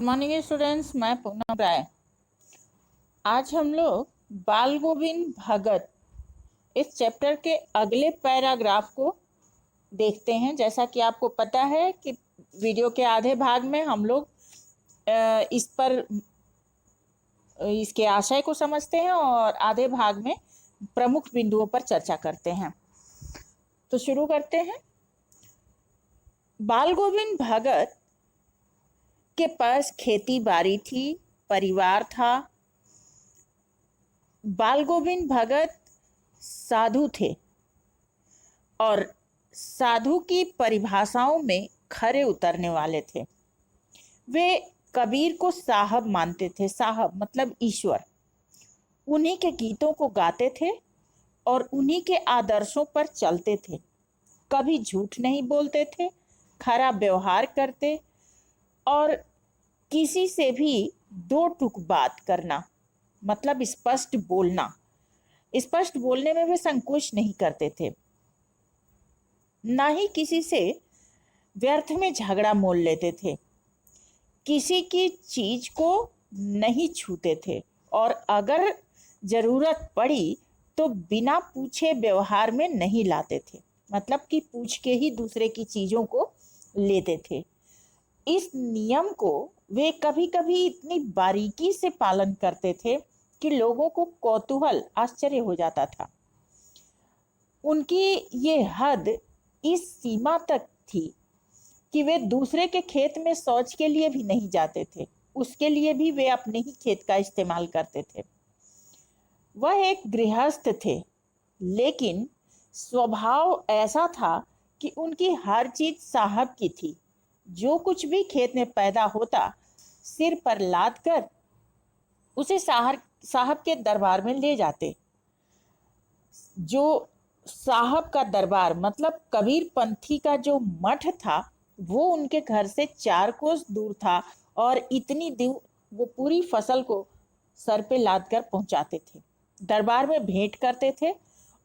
Morning students, मैं पूनम राय। आज हम लोग बाल गोविंद भगत इस चैप्टर के अगले पैराग्राफ को देखते हैं। जैसा कि आपको पता है कि वीडियो के आधे भाग में हम लोग इस पर इसके आशय को समझते हैं और आधे भाग में प्रमुख बिंदुओं पर चर्चा करते हैं। तो शुरू करते हैं। बाल गोविंद भगत के पास खेती बाड़ी थी, परिवार था। बाल गोविंद भगत साधु थे और साधु की परिभाषाओं में खरे उतरने वाले थे। वे कबीर को साहब मानते थे। साहब मतलब ईश्वर। उन्हीं के गीतों को गाते थे और उन्हीं के आदर्शों पर चलते थे। कभी झूठ नहीं बोलते थे, खरा व्यवहार करते और किसी से भी दो टूक बात करना मतलब स्पष्ट बोलना। स्पष्ट बोलने में वे संकोच नहीं करते थे। ना ही किसी से व्यर्थ में झगड़ा मोल लेते थे। किसी की चीज को नहीं छूते थे और अगर जरूरत पड़ी तो बिना पूछे व्यवहार में नहीं लाते थे। मतलब कि पूछ के ही दूसरे की चीजों को लेते थे। इस नियम को वे कभी कभी इतनी बारीकी से पालन करते थे कि लोगों को कौतूहल आश्चर्य हो जाता था। उनकी ये हद इस सीमा तक थी कि वे दूसरे के खेत में शौच के लिए भी नहीं जाते थे। उसके लिए भी वे अपने ही खेत का इस्तेमाल करते थे। वह एक गृहस्थ थे, लेकिन स्वभाव ऐसा था कि उनकी हर चीज साहब की थी। जो कुछ भी खेत में पैदा होता, सिर पर लाद कर उसे साहब के दरबार में ले जाते। जो साहब का दरबार मतलब कबीर पंथी का जो मठ था, वो उनके घर से 4 कोस दूर था और इतनी दूर वो पूरी फसल को सर पे लाद कर पहुंचाते थे। दरबार में भेंट करते थे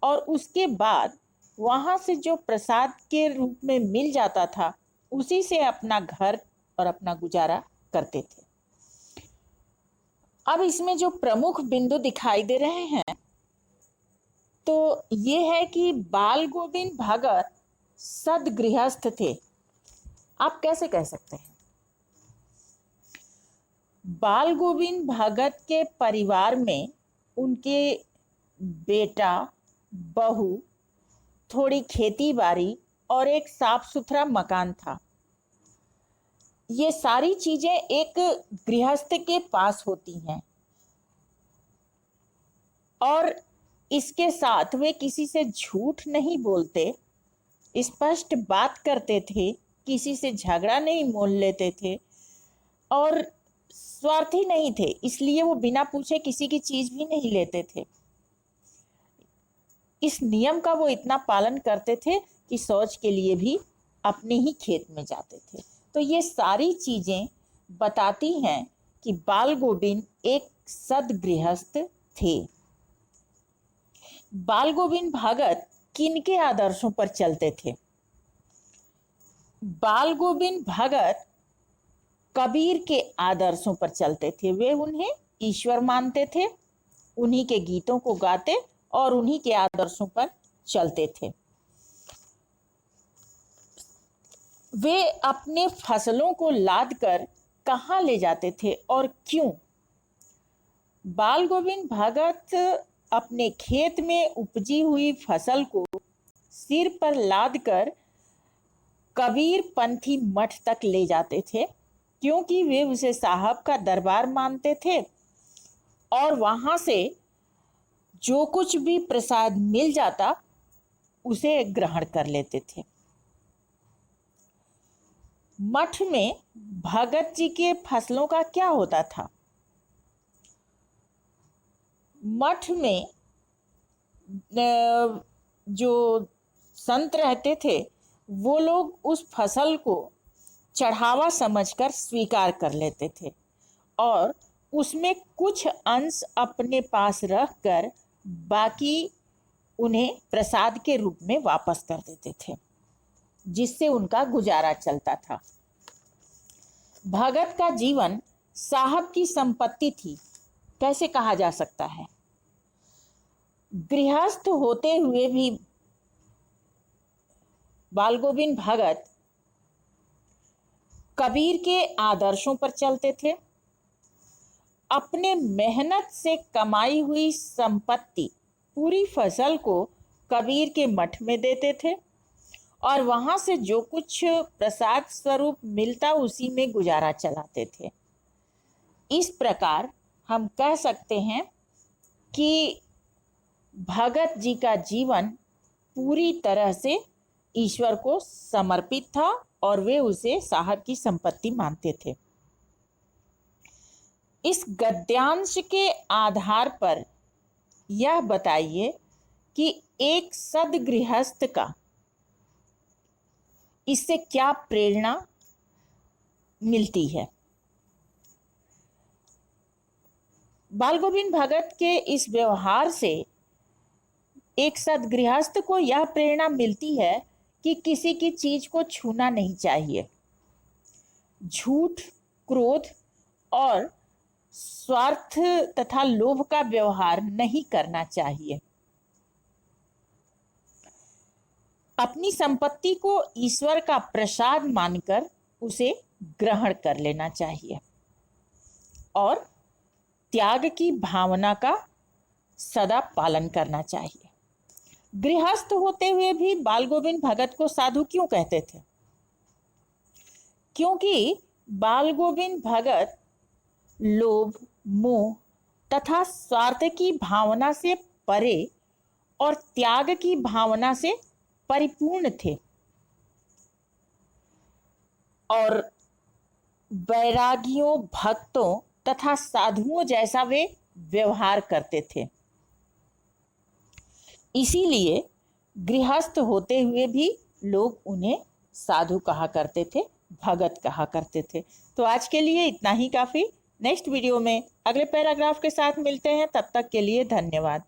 और उसके बाद वहां से जो प्रसाद के रूप में मिल जाता था, उसी से अपना घर और अपना गुजारा करते थे। अब इसमें जो प्रमुख बिंदु दिखाई दे रहे हैं तो ये है कि बाल गोविंद भगत सदगृहस्थ थे। आप कैसे कह सकते हैं? बाल गोविंद भगत के परिवार में उनके बेटा, बहू, थोड़ी खेती बाड़ी और एक साफ सुथरा मकान था। ये सारी चीजें एक गृहस्थ के पास होती हैं और इसके साथ वे किसी से झूठ नहीं बोलते, स्पष्ट बात करते थे, किसी से झगड़ा नहीं मोल लेते थे और स्वार्थी नहीं थे। इसलिए वो बिना पूछे किसी की चीज भी नहीं लेते थे। इस नियम का वो इतना पालन करते थे कि शौच के लिए भी अपने ही खेत में जाते थे। तो ये सारी चीजें बताती हैं कि बाल गोविंद एक सदगृहस्थ थे। बाल गोविंद भगत किनके आदर्शों पर चलते थे? बाल गोविंद भगत कबीर के आदर्शों पर चलते थे। वे उन्हें ईश्वर मानते थे, उन्हीं के गीतों को गाते और उन्हीं के आदर्शों पर चलते थे। वे अपने फसलों को लाद कर कहाँ ले जाते थे और क्यों? बाल गोविंद भगत अपने खेत में उपजी हुई फसल को सिर पर लाद कर कबीर पंथी मठ तक ले जाते थे, क्योंकि वे उसे साहब का दरबार मानते थे और वहां से जो कुछ भी प्रसाद मिल जाता उसे ग्रहण कर लेते थे। मठ में भगत जी के फसलों का क्या होता था? मठ में जो संत रहते थे, वो लोग उस फसल को चढ़ावा समझकर स्वीकार कर लेते थे और उसमें कुछ अंश अपने पास रखकर बाकी उन्हें प्रसाद के रूप में वापस कर देते थे, जिससे उनका गुजारा चलता था। भगत का जीवन साहब की संपत्ति थी, कैसे कहा जा सकता है? गृहस्थ होते हुए भी बाल गोविंद भगत कबीर के आदर्शों पर चलते थे। अपने मेहनत से कमाई हुई संपत्ति, पूरी फसल को कबीर के मठ में देते थे और वहां से जो कुछ प्रसाद स्वरूप मिलता उसी में गुजारा चलाते थे। इस प्रकार हम कह सकते हैं कि भगत जी का जीवन पूरी तरह से ईश्वर को समर्पित था और वे उसे साहब की संपत्ति मानते थे। इस गद्यांश के आधार पर यह बताइए कि एक सद्गृहस्थ का इससे क्या प्रेरणा मिलती है? बाल गोविंद भगत के इस व्यवहार से एक सद्गृहस्थ को यह प्रेरणा मिलती है कि किसी की चीज को छूना नहीं चाहिए, झूठ, क्रोध और स्वार्थ तथा लोभ का व्यवहार नहीं करना चाहिए। अपनी संपत्ति को ईश्वर का प्रसाद मानकर उसे ग्रहण कर लेना चाहिए और त्याग की भावना का सदा पालन करना चाहिए। गृहस्थ होते हुए भी बाल गोविंद भगत को साधु क्यों कहते थे? क्योंकि बाल गोविंद भगत लोभ, मोह तथा स्वार्थ की भावना से परे और त्याग की भावना से परिपूर्ण थे और वैरागियों, भक्तों तथा साधुओं जैसा वे व्यवहार करते थे। इसीलिए गृहस्थ होते हुए भी लोग उन्हें साधु कहा करते थे, भगत कहा करते थे। तो आज के लिए इतना ही काफी। नेक्स्ट वीडियो में अगले पैराग्राफ के साथ मिलते हैं। तब तक के लिए धन्यवाद।